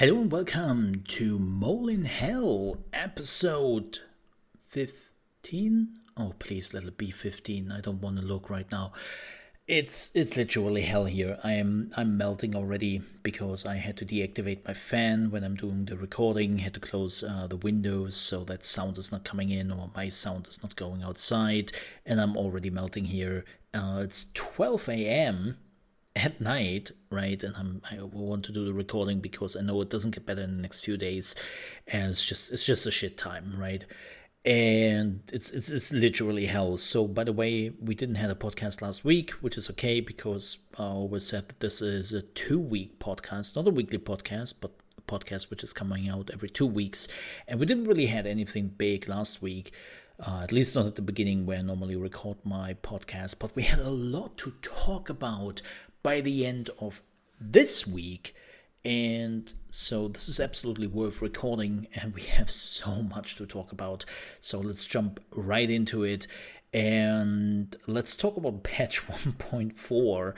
Hello and welcome to Mole in Hell, episode 15? Oh, please let it be 15. I don't want to look right now. It's literally hell here. I'm melting already because I had to deactivate my fan when I'm doing the recording. Had to close the windows so that sound is not coming in or my sound is not going outside. And I'm already melting here. It's 12 a.m. at night, right? And I want to do the recording because I know it doesn't get better in the next few days, and it's just a shit time, right? And it's literally hell. So by the way, we didn't have a podcast last week, which is okay because I always said that this is a 2-week podcast, not a weekly podcast, but a podcast which is coming out every 2 weeks. And we didn't really have anything big last week. At least not at the beginning where I normally record my podcast, but we had a lot to talk about by the end of this week, and so this is absolutely worth recording, and we have so much to talk about, so let's jump right into it, and let's talk about patch 1.4,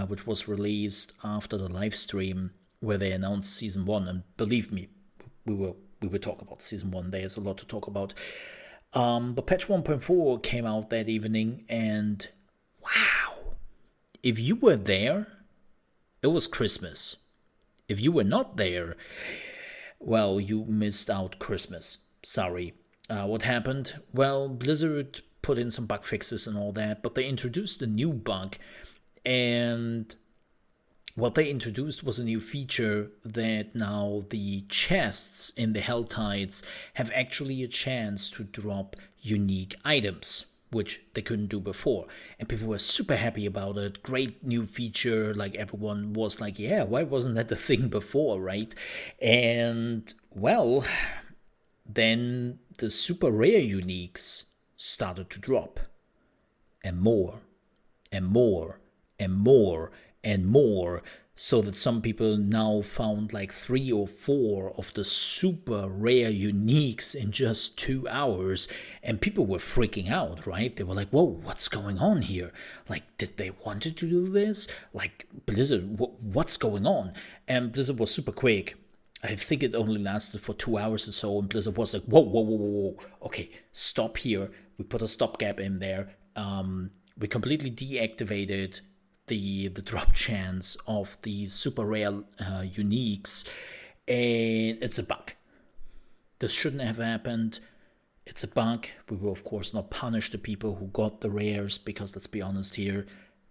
which was released after the live stream where they announced Season 1, and believe me, we will talk about Season 1, there's a lot to talk about. But patch 1.4 came out that evening, and wow! If you were there, it was Christmas. If you were not there, well, you missed out Christmas. Sorry. What happened? Well, Blizzard put in some bug fixes and all that, but they introduced a new bug, and what they introduced was a new feature that now the chests in the Hell Tides have actually a chance to drop unique items, which they couldn't do before. And people were super happy about it. Great new feature. Like, everyone was like, yeah, why wasn't that the thing before, right? And, well, then the super rare uniques started to drop. And more, and more, and more, and more. So that some people now found like 3 or 4 of the super rare uniques in just 2 hours. And people were freaking out, right? They were like, whoa, what's going on here? Like, did they want to do this? Like, Blizzard, what's going on? And Blizzard was super quick. I think it only lasted for 2 hours or so. And Blizzard was like, whoa. Okay, stop here. We put a stopgap in there. We completely deactivated the drop chance of the super rare uniques, and it's a bug. This shouldn't have happened. It's a bug. We will of course not punish the people who got the rares, because let's be honest here,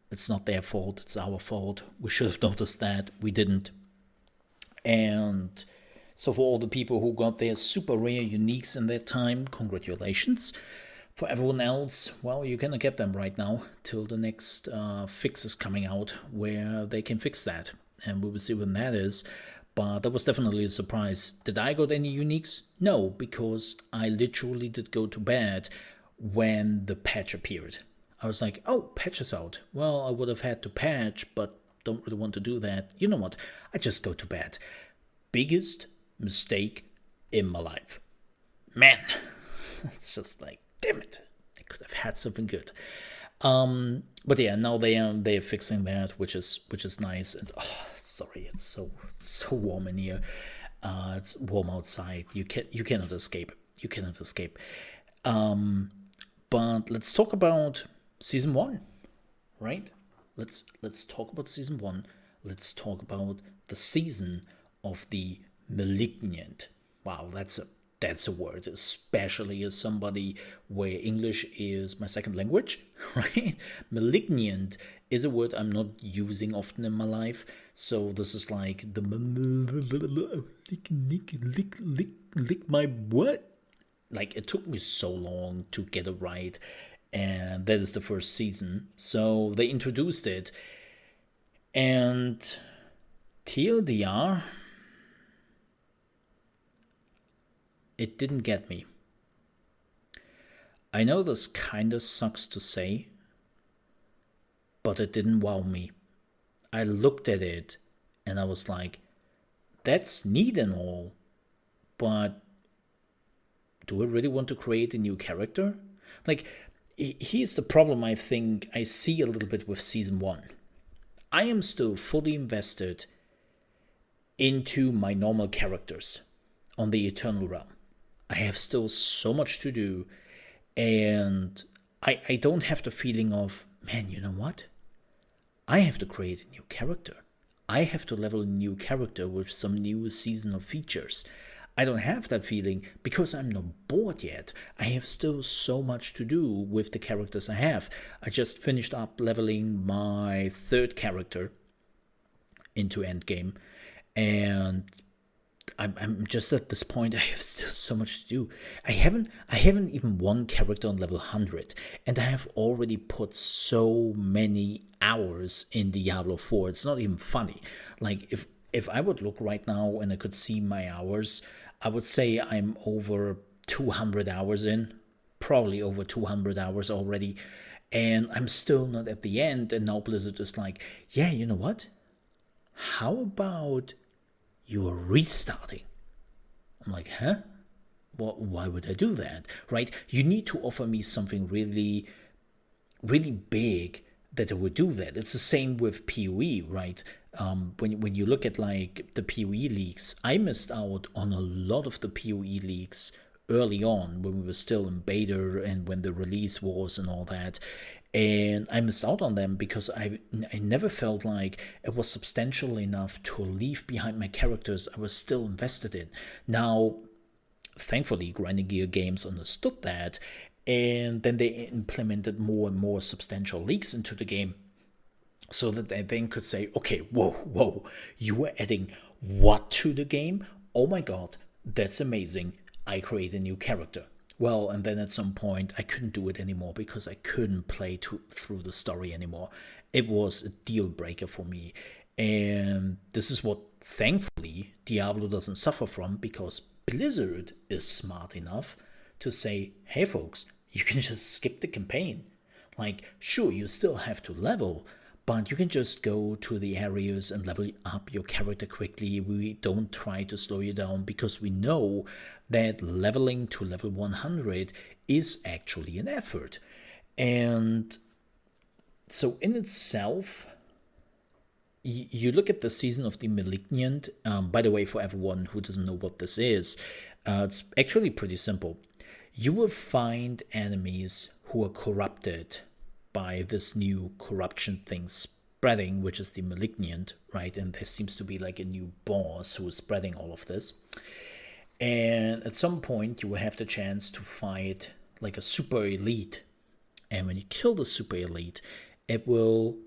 it's not their fault, it's our fault. We should have noticed that. We didn't. And so for all the people who got their super rare uniques in that time, congratulations. For everyone else, well, you're gonna get them right now till the next fix is coming out where they can fix that, and we will see when that is. But that was definitely a surprise. Did I got any uniques? No, because I literally did go to bed when the patch appeared. I was like, oh, patch is out. Well, I would have had to patch, but don't really want to do that. You know what? I just go to bed. Biggest mistake in my life. Man, it's just like, damn it, I could have had something good. But yeah, now they're fixing that, which is nice. And sorry, it's so warm in here. It's warm outside. You cannot escape. You cannot escape. But let's talk about Season 1, right? Let's talk about Season 1. Let's talk about the season of the Malignant. Wow, that's a word, especially as somebody where English is my second language, right? Malignant is a word I'm not using often in my life, so this is like the lick my what? Like, it took me so long to get it right, and that is the first season, so they introduced it, and TLDR, it didn't get me. I know this kinda sucks to say, but it didn't wow me. I looked at it and I was like, that's neat and all, but do I really want to create a new character? Like, here's the problem I think I see a little bit with Season 1. I am still fully invested into my normal characters on the Eternal Realm. I have still so much to do, and I don't have the feeling of, man, you know what? I have to create a new character. I have to level a new character with some new seasonal features. I don't have that feeling because I'm not bored yet. I have still so much to do with the characters I have. I just finished up leveling my third character into endgame, and I'm just at this point. I have still so much to do. I haven't even one character on level 100, and I have already put so many hours in Diablo 4. It's not even funny. Like if I would look right now and I could see my hours, I would say I'm over 200 hours in, probably over 200 hours already, and I'm still not at the end. And now Blizzard is like, yeah, you know what? How about you are restarting? I'm like, huh? Well, why would I do that? Right? You need to offer me something really, really big that I would do that. It's the same with PoE, right? When you look at like the PoE leagues, I missed out on a lot of the PoE leagues early on when we were still in beta and when the release was and all that. And I missed out on them because I never felt like it was substantial enough to leave behind my characters I was still invested in. Now, thankfully, Grinding Gear Games understood that, and then they implemented more and more substantial leaks into the game so that they then could say, okay, whoa, you were adding what to the game? Oh my god, that's amazing. I create a new character. Well, and then at some point I couldn't do it anymore because I couldn't play through the story anymore. It was a deal breaker for me. And this is what, thankfully, Diablo doesn't suffer from, because Blizzard is smart enough to say, hey folks, you can just skip the campaign. Like, sure, you still have to level, but you can just go to the areas and level up your character quickly. We don't try to slow you down because we know that leveling to level 100 is actually an effort. And so in itself, you look at the Season of the Malignant. By the way, for everyone who doesn't know what this is, it's actually pretty simple. You will find enemies who are corrupted by this new corruption thing spreading, which is the Malignant, right? And there seems to be like a new boss who is spreading all of this. And at some point, you will have the chance to fight like a super elite. And when you kill the super elite, it will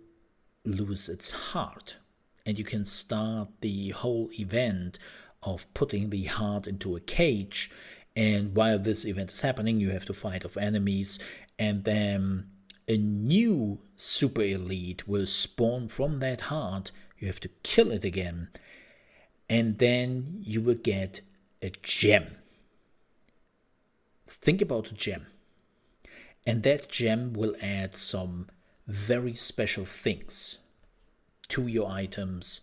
lose its heart. And you can start the whole event of putting the heart into a cage. And while this event is happening, you have to fight off enemies. And then a new super elite will spawn from that heart. You have to kill it again. And then you will get a gem. Think about a gem. And that gem will add some very special things to your items.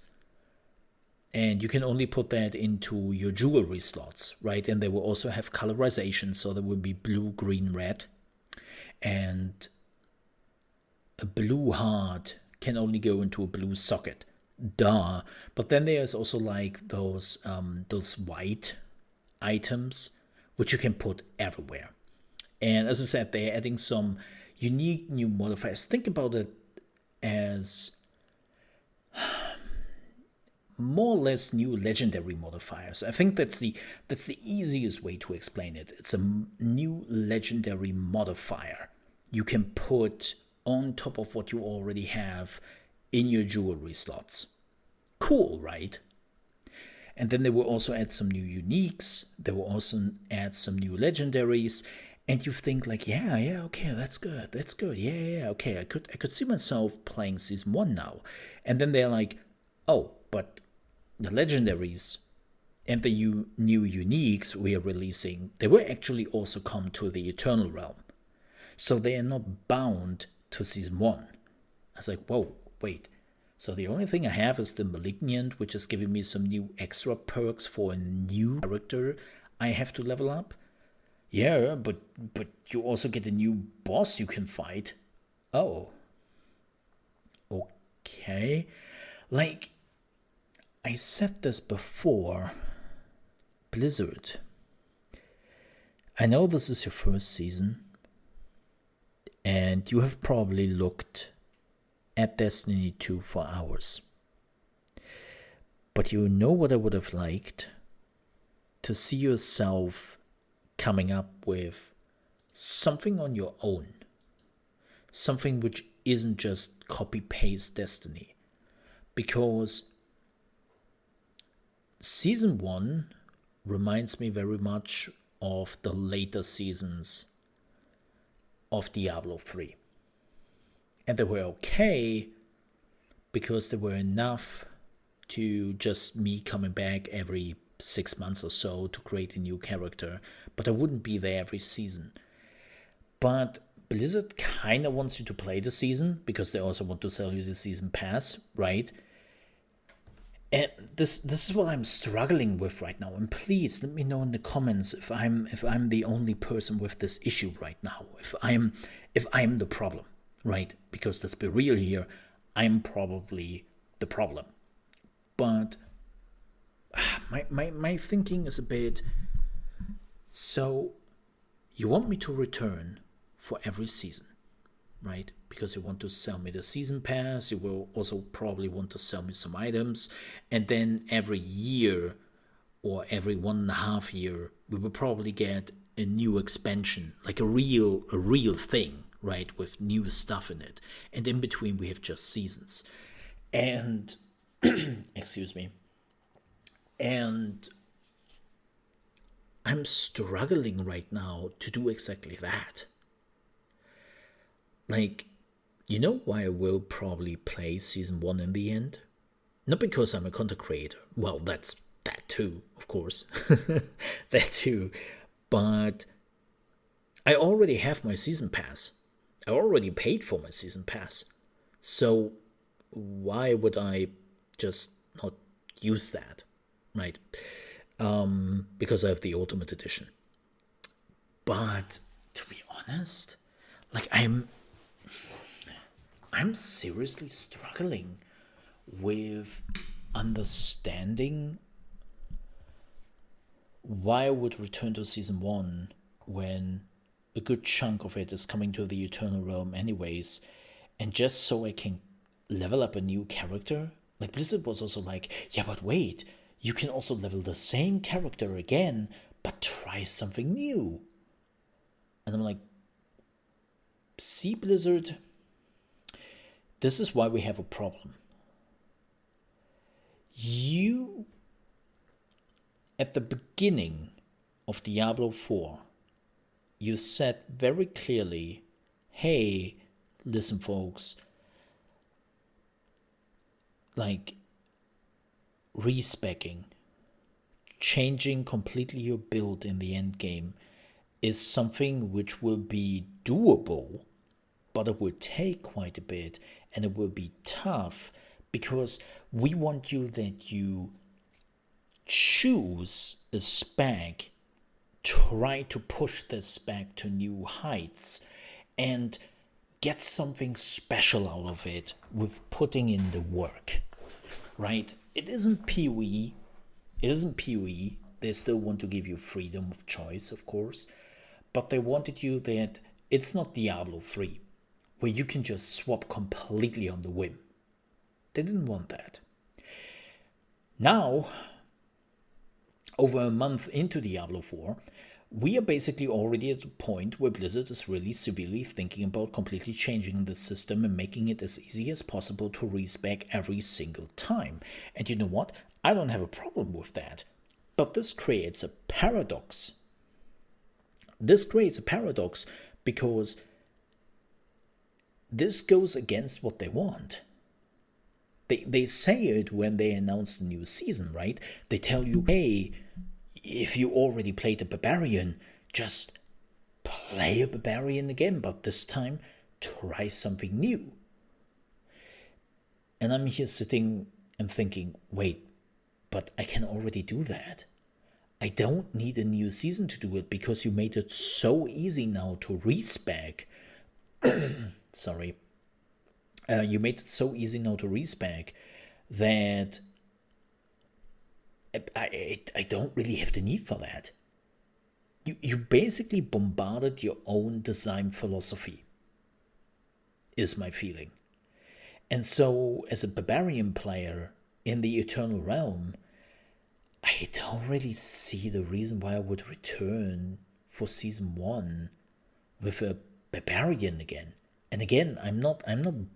And you can only put that into your jewelry slots, right? And they will also have colorization, so there will be blue, green, red. And a blue heart can only go into a blue socket. Duh. But then there's also like those white items which you can put everywhere. And as I said, they're adding some unique new modifiers. Think about it as more or less new legendary modifiers. I think that's the easiest way to explain it. It's a new legendary modifier you can put on top of what you already have in your jewelry slots. Cool, right? And then they will also add some new uniques. They will also add some new legendaries. And you think like, yeah, okay, that's good, yeah, okay, I could see myself playing Season 1 now. And then they're like, oh, but the legendaries and the new uniques we are releasing, they will actually also come to the Eternal Realm. So they are not bound to Season 1. I was like, whoa, wait. So the only thing I have is the Malignant, which is giving me some new extra perks for a new character I have to level up. Yeah, but you also get a new boss you can fight. Oh. Okay. Like, I said this before, Blizzard. I know this is your first season, and you have probably looked at Destiny 2 for hours. But you know what I would have liked? To see yourself coming up with something on your own. Something which isn't just copy-paste Destiny. Because Season 1 reminds me very much of the later seasons of Diablo 3. And they were okay because they were enough to just me coming back every 6 months or so to create a new character, but I wouldn't be there every season. But Blizzard kind of wants you to play the season because they also want to sell you the season pass, right? And this is what I'm struggling with right now. And please let me know in the comments if I'm the only person with this issue right now. If I'm the problem, right? Because let's be real here, I'm probably the problem. But my thinking is a bit, so you want me to return for every season, right? Because you want to sell me the season pass, you will also probably want to sell me some items, and then every year or every 1.5 year, we will probably get a new expansion, like a real thing, right, with new stuff in it. And in between, we have just seasons. And excuse me. And I'm struggling right now to do exactly that. Like, you know why I will probably play Season 1 in the end? Not because I'm a content creator. Well, that's that too, of course. That too. But I already have my Season Pass. I already paid for my Season Pass. So why would I just not use that, right? Because I have the Ultimate Edition. But to be honest, like I'm seriously struggling with understanding why I would return to Season 1 when a good chunk of it is coming to the Eternal Realm anyways, and just so I can level up a new character. Like Blizzard was also like, yeah, but wait, you can also level the same character again, but try something new. And I'm like, see, Blizzard, this is why we have a problem. You, at the beginning of Diablo 4, you said very clearly, hey, listen folks, like respeccing, changing completely your build in the end game is something which will be doable, but it will take quite a bit and it will be tough because we want you that you choose a spec, try to push this spec to new heights and get something special out of it with putting in the work, right? It isn't PoE. It isn't PoE. They still want to give you freedom of choice, of course, but they wanted you that it's not Diablo 3, where you can just swap completely on the whim. They didn't want that. Now, over a month into Diablo 4, we are basically already at the point where Blizzard is really severely thinking about completely changing the system and making it as easy as possible to respec every single time. And you know what? I don't have a problem with that. But this creates a paradox. This creates a paradox because this goes against what they want. They say it when they announce the new season, right? They tell you, hey, if you already played a barbarian, just play a barbarian again, but this time try something new. And I'm here sitting and thinking, wait, but I can already do that. I don't need a new season to do it because you made it so easy now to respec. Sorry. You made it so easy now to respec that I don't really have the need for that. You basically bombarded your own design philosophy, is my feeling. And so, as a barbarian player in the Eternal Realm, I don't really see the reason why I would return for Season 1 with a barbarian again. And again, I'm not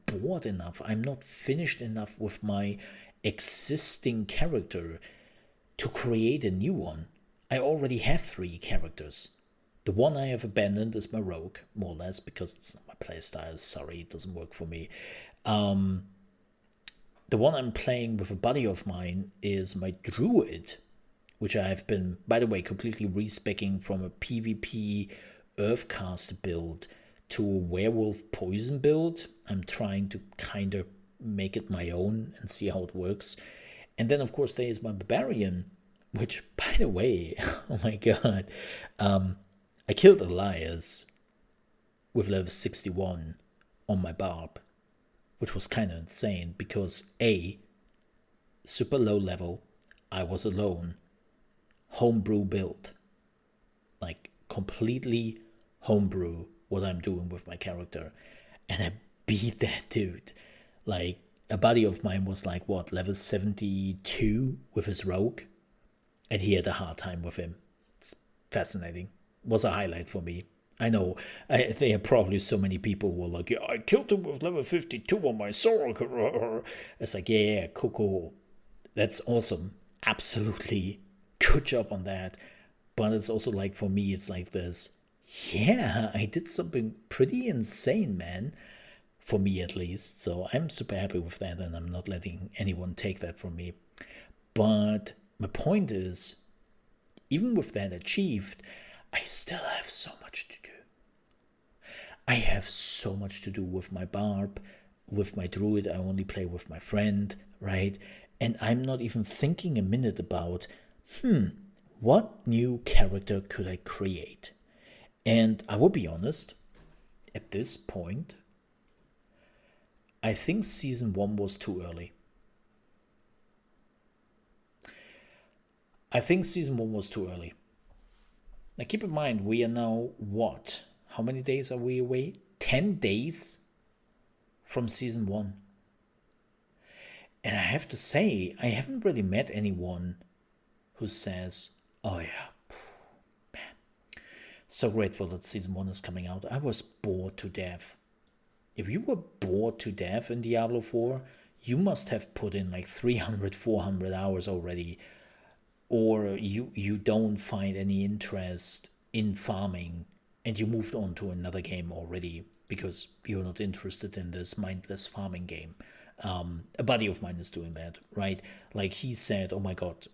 bored enough, I'm not finished enough with my existing character to create a new one. I already have 3 characters. The one I have abandoned is my rogue, more or less, because it's not my playstyle. Sorry, it doesn't work for me. The one I'm playing with a buddy of mine is my druid, which I have been, by the way, completely respeccing from a PvP Earthcaster build to a werewolf poison build. I'm trying to kind of make it my own and see how it works. And then, of course, there is my barbarian, which, by the way, oh my god, I killed Elias with level 61 on my barb, which was kind of insane because A, super low level, I was alone, homebrew build, like completely homebrew what I'm doing with my character, and I beat that dude. Like, a buddy of mine was like, what, level 72 with his rogue, and he had a hard time with him. It's fascinating. Was a highlight for me. I know there are probably so many people who are like, yeah, I killed him with level 52 on my sword. It's like, yeah, cool. That's awesome. Absolutely. Good job on that. But it's also like, for me, it's like this, yeah, I did something pretty insane, man. For me, at least. So I'm super happy with that, and I'm not letting anyone take that from me. But my point is, even with that achieved, I still have so much to do. I have so much to do with my barb, with my druid. I only play with my friend, right? And I'm not even thinking a minute about, what new character could I create? And I will be honest, at this point, I think Season 1 was too early. Now keep in mind, we are now, what? How many days are we away? 10 days from Season 1. And I have to say, I haven't really met anyone who says, oh yeah, man, so grateful that Season 1 is coming out. I was bored to death. If you were bored to death in Diablo 4, you must have put in like 300, 400 hours already, or you don't find any interest in farming and you moved on to another game already because you're not interested in this mindless farming game. A buddy of mine is doing that, right? Like, he said, oh my god,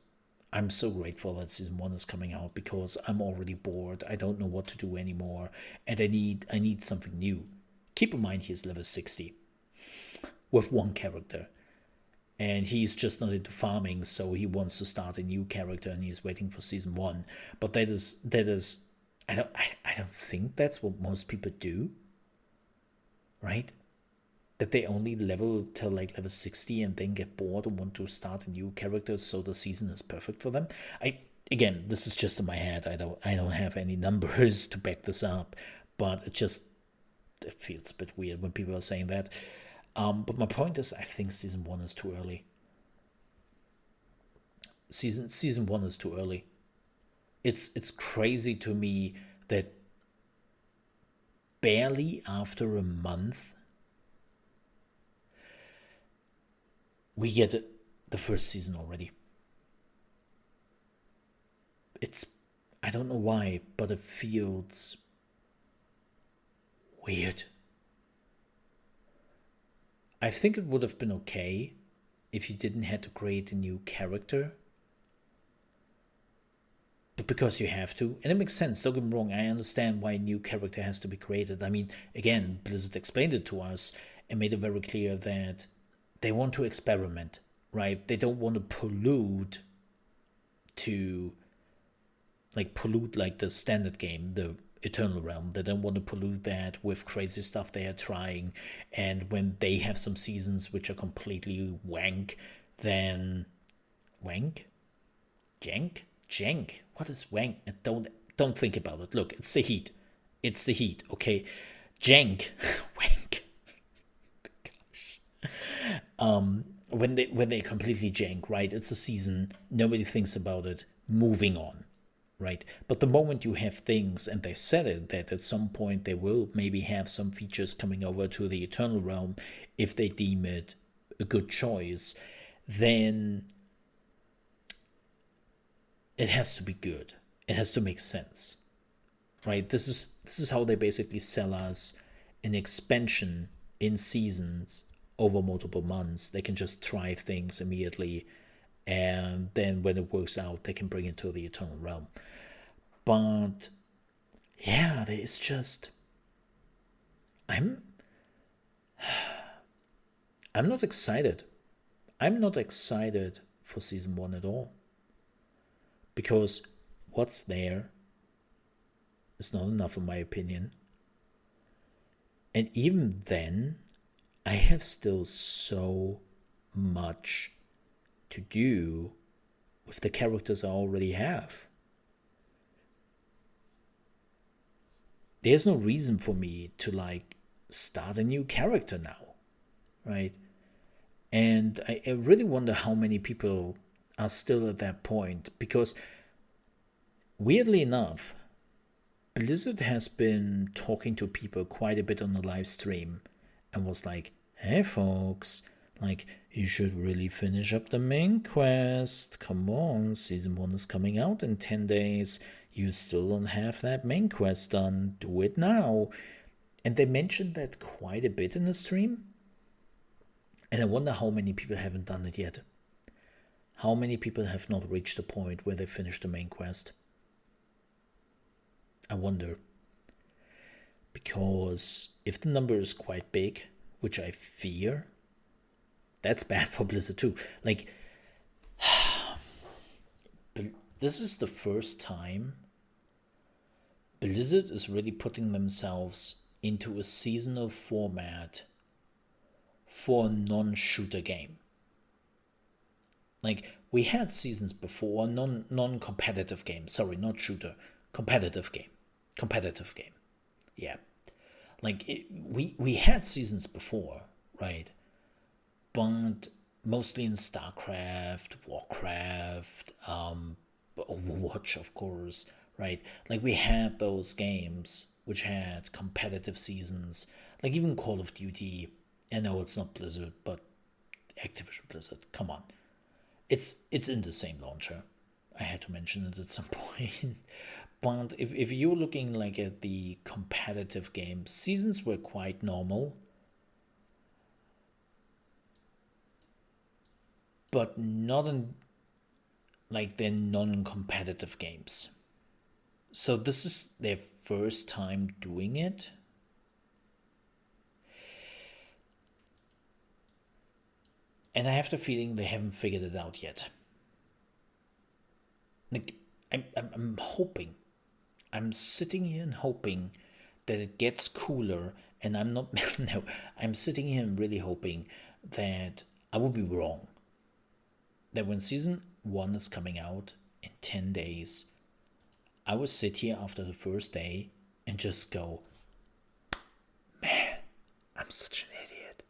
I'm so grateful that Season 1 is coming out because I'm already bored. I don't know what to do anymore, and I need something new. Keep in mind, he's level 60 with one character, and he's just not into farming, so he wants to start a new character, and he's waiting for Season 1. But that is I don't think that's what most people do, right? That they only level till like level 60 and then get bored and want to start a new character so the season is perfect for them. Again, this is just in my head. I don't have any numbers to back this up, but it feels a bit weird when people are saying that. But my point is, I think Season 1 is too early. Season 1 is too early. It's crazy to me that barely after a month we get the first season already. I don't know why, but it feels weird. I think it would have been okay if you didn't have to create a new character. But because you have to, and it makes sense, don't get me wrong, I understand why a new character has to be created. I mean, again, Blizzard explained it to us and made it very clear that they want to experiment, right? They don't want to pollute like the standard game, the Eternal Realm. They don't want to pollute that with crazy stuff they are trying. And when they have some seasons which are completely wank, then wank? Jank? Jank? What is wank? Don't think about it. Look, it's the heat. It's the heat, okay? Jank. Wank. Gosh. When they completely jank, right? It's a season, nobody thinks about it, moving on, right? But the moment you have things, and they said it, that at some point they will maybe have some features coming over to the Eternal Realm if they deem it a good choice, then it has to be good. It has to make sense, right? This is how they basically sell us an expansion in seasons over multiple months. They can just try things immediately, and then when it works out, they can bring it to the Eternal Realm. But yeah, there is just I'm not excited. I'm not excited for season 1 at all. Because what's there is not enough, in my opinion. And even then, I have still so much to do with the characters I already have. There's no reason for me to start a new character now, right? And I really wonder how many people are still at that point, because weirdly enough, Blizzard has been talking to people quite a bit on the live stream and was like, hey folks, you should really finish up the main quest. Come on, season 1 is coming out in 10 days. You still don't have that main quest done. Do it now. And they mentioned that quite a bit in the stream. And I wonder how many people haven't done it yet. How many people have not reached the point where they finish the main quest? I wonder. Because if the number is quite big, which I fear, that's bad for Blizzard too. This is the first time Blizzard is really putting themselves into a seasonal format for a non-shooter game. We had seasons before, non-competitive game. Sorry, not shooter. Competitive game. Yeah. We had seasons before, right? But mostly in StarCraft, Warcraft, Overwatch, of course, right? We had those games which had competitive seasons. Even Call of Duty. I know it's not Blizzard, but Activision Blizzard. Come on. It's in the same launcher. I had to mention it at some point. But if you're looking at the competitive games, seasons were quite normal. But not in they're non-competitive games. So this is their first time doing it. And I have the feeling they haven't figured it out yet. I'm hoping. I'm sitting here and hoping that it gets cooler. And I'm not... No, I'm sitting here and really hoping that I will be wrong. That when season 1 is coming out in 10 days, I will sit here after the first day and just go, man, I'm such an idiot.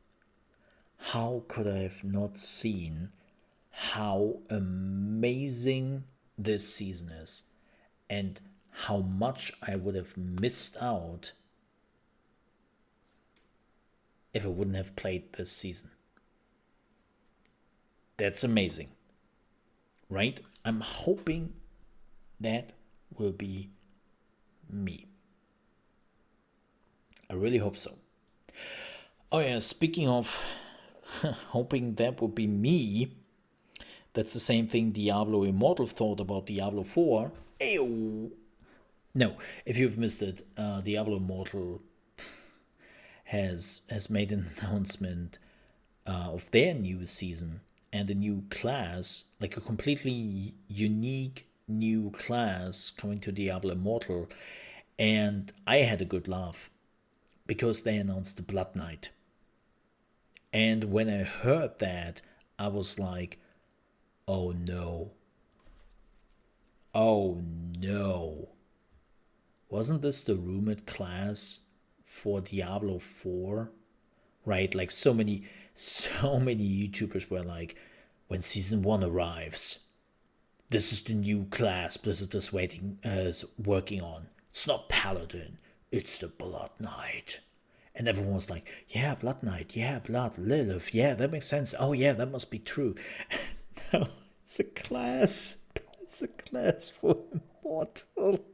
How could I have not seen how amazing this season is and how much I would have missed out if I wouldn't have played this season? That's amazing, right? I'm hoping that will be me. I really hope so. Oh yeah, speaking of hoping that would be me, that's the same thing Diablo Immortal thought about Diablo 4. Ayo! No, if you've missed it, Diablo Immortal has made an announcement of their new season and a new class, a completely unique new class coming to Diablo Immortal. And I had a good laugh because they announced the Blood Knight. And when I heard that, I was like, oh no, Oh no. Wasn't this the rumored class for Diablo 4? Right? Like so many YouTubers were like, when season 1 arrives, this is the new class Blizzard is working on. It's not Paladin, it's the Blood Knight. And everyone was like, yeah, Blood Knight, yeah, Blood, Lilith, yeah, that makes sense. Oh yeah, that must be true. No, it's a class. It's a class for Immortal.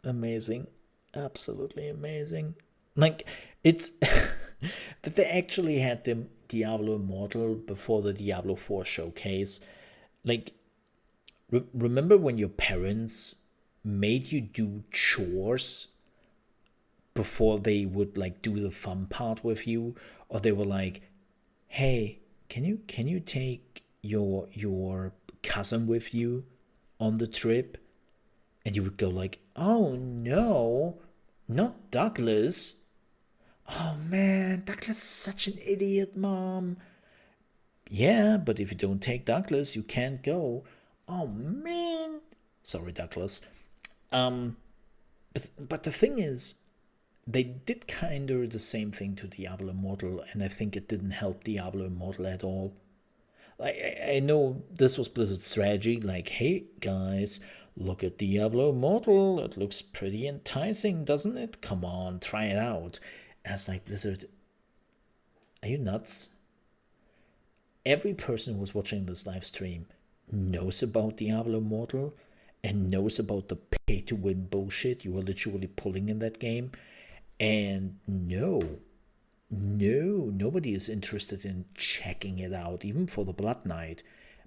Amazing. Absolutely amazing. Like, it's that they actually had the Diablo Immortal before the Diablo 4 showcase. Like, remember when your parents made you do chores before they would like do the fun part with you, or they were like, hey, can you take your cousin with you on the trip? And you would go like, oh no, not Douglas. Oh man, Douglas is such an idiot, Mom. Yeah, but if you don't take Douglas, you can't go. Oh man. Sorry, Douglas. But the thing is, they did kind of the same thing to Diablo Immortal, and I think it didn't help Diablo Immortal at all. I know this was Blizzard's strategy, like, hey guys, look at Diablo Immortal, it looks pretty enticing, doesn't it? Come on, try it out. And it's like, Blizzard, are you nuts? Every person who's watching this live stream knows about Diablo Immortal and knows about the pay-to-win bullshit you are literally pulling in that game. And nobody is interested in checking it out, even for the Blood Knight,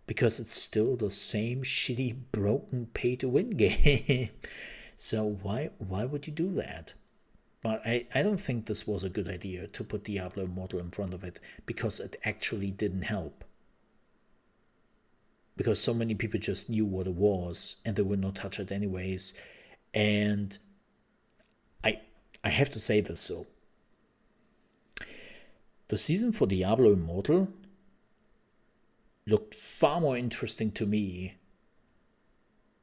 because it's still the same shitty, broken pay-to-win game. So why would you do that? But I don't think this was a good idea to put Diablo Immortal in front of it, because it actually didn't help. Because so many people just knew what it was, and they would not touch it anyways. And I have to say this, so the season for Diablo Immortal looked far more interesting to me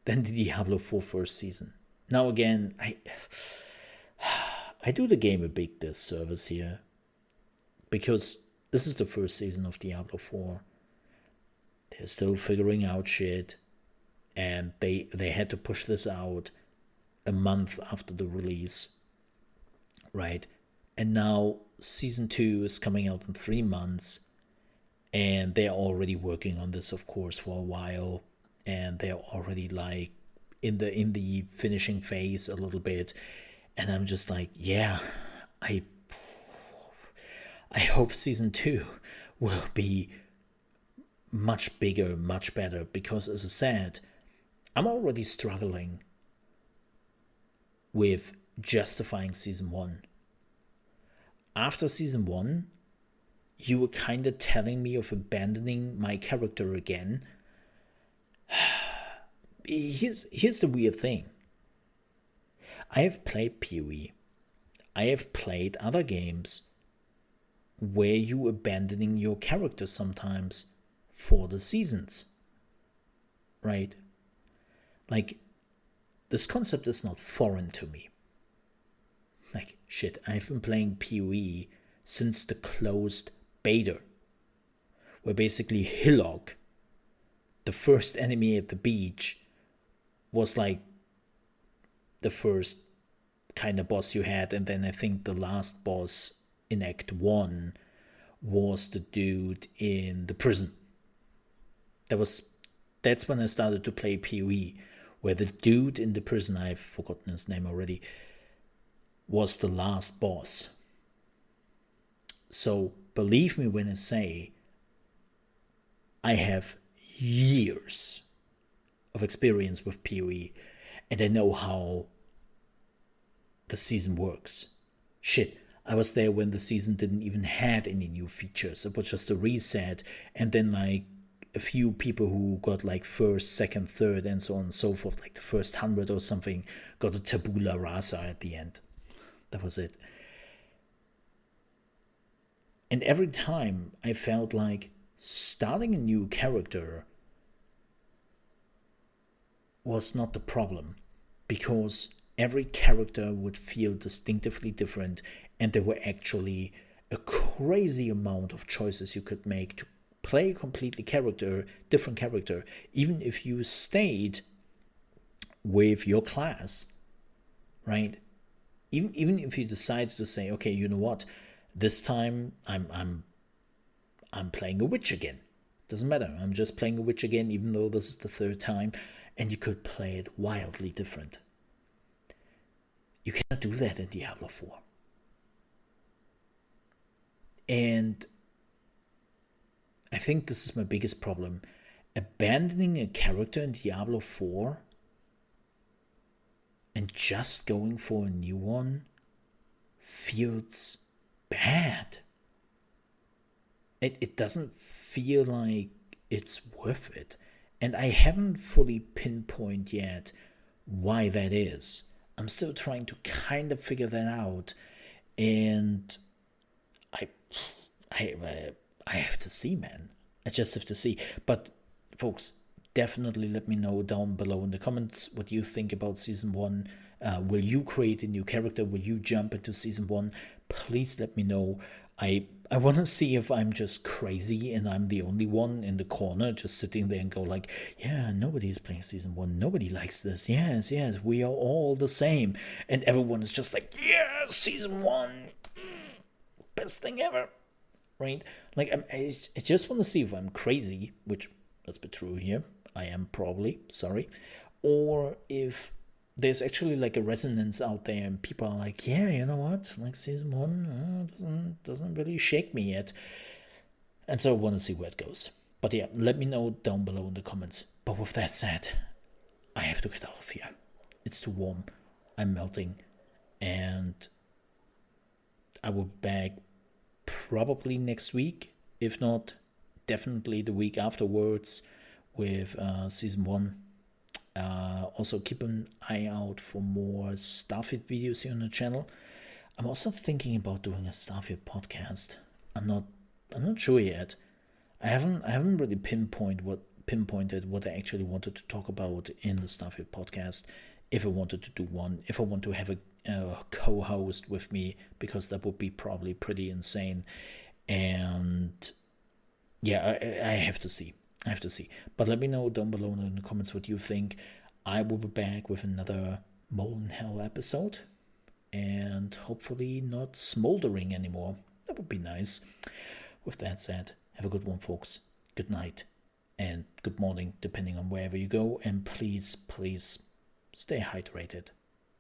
than the Diablo 4 first season. Now again, I do the game a big disservice here, because this is the first season of Diablo 4. They're still figuring out shit, and they had to push this out a month after the release, right? And now season 2 is coming out in 3 months, and they're already working on this, of course, for a while, and they're already like in the finishing phase a little bit. And I'm just like, yeah, I hope season 2 will be much bigger, much better, because as I said, I'm already struggling with justifying season 1. After season 1, you were kind of telling me of abandoning my character again. Here's the weird thing. I have played PoE. I have played other games where you abandoning your character sometimes for the seasons. Right? Like, this concept is not foreign to me. Like, shit, I've been playing PoE since the closed beta, where basically Hillock, the first enemy at the beach, was like the first kind of boss you had, and then I think the last boss in Act 1 was the dude in the prison. That's when I started to play PoE, where the dude in the prison, I've forgotten his name already, was the last boss. So believe me when I say I have years of experience with PoE, and I know how the season works. Shit, I was there when the season didn't even had any new features. It was just a reset, and then like a few people who got like first, second, third, and so on and so forth, like the first 100 or something, got a tabula rasa at the end. That was it. And every time I felt like starting a new character was not the problem, because every character would feel distinctively different, and there were actually a crazy amount of choices you could make to play a completely different character, even if you stayed with your class, right? Even if you decided to say, okay, you know what, this time I'm playing a witch again. Doesn't matter. I'm just playing a witch again, even though this is the third time, and you could play it wildly different. You cannot do that in Diablo 4. And I think this is my biggest problem. Abandoning a character in Diablo 4 and just going for a new one feels bad. It doesn't feel like it's worth it. And I haven't fully pinpointed yet why that is. I'm still trying to kind of figure that out. And I have to see, man. I just have to see. But folks, definitely let me know down below in the comments what you think about Season 1. Will you create a new character? Will you jump into Season 1? Please let me know. I want to see if I'm just crazy and I'm the only one in the corner just sitting there and go like, yeah, nobody's playing Season 1. Nobody likes this. Yes, we are all the same. And everyone is just like, yeah, Season 1. Best thing ever. Right? Like, I just want to see if I'm crazy, which, let's be true here, I am probably, sorry, or if there's actually like a resonance out there and people are like, yeah, you know what, like Season 1 doesn't really shake me yet. And so I want to see where it goes. But yeah, let me know down below in the comments. But with that said, I have to get out of here. It's too warm. I'm melting. And I will be back probably next week, if not definitely the week afterwards with Season 1. Also keep an eye out for more Starfield videos here on the channel. I'm also thinking about doing a Starfield podcast. I'm not sure yet. I haven't really pinpointed what I actually wanted to talk about in the Starfield podcast. If I wanted to do one, if I want to have a co-host with me, because that would be probably pretty insane. And yeah, I have to see. But let me know down below in the comments what you think. I will be back with another Mole in Hell episode, and hopefully not smoldering anymore. That would be nice. With that said, have a good one, folks. Good night and good morning, depending on wherever you go. And please stay hydrated.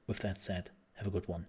With that said, have a good one.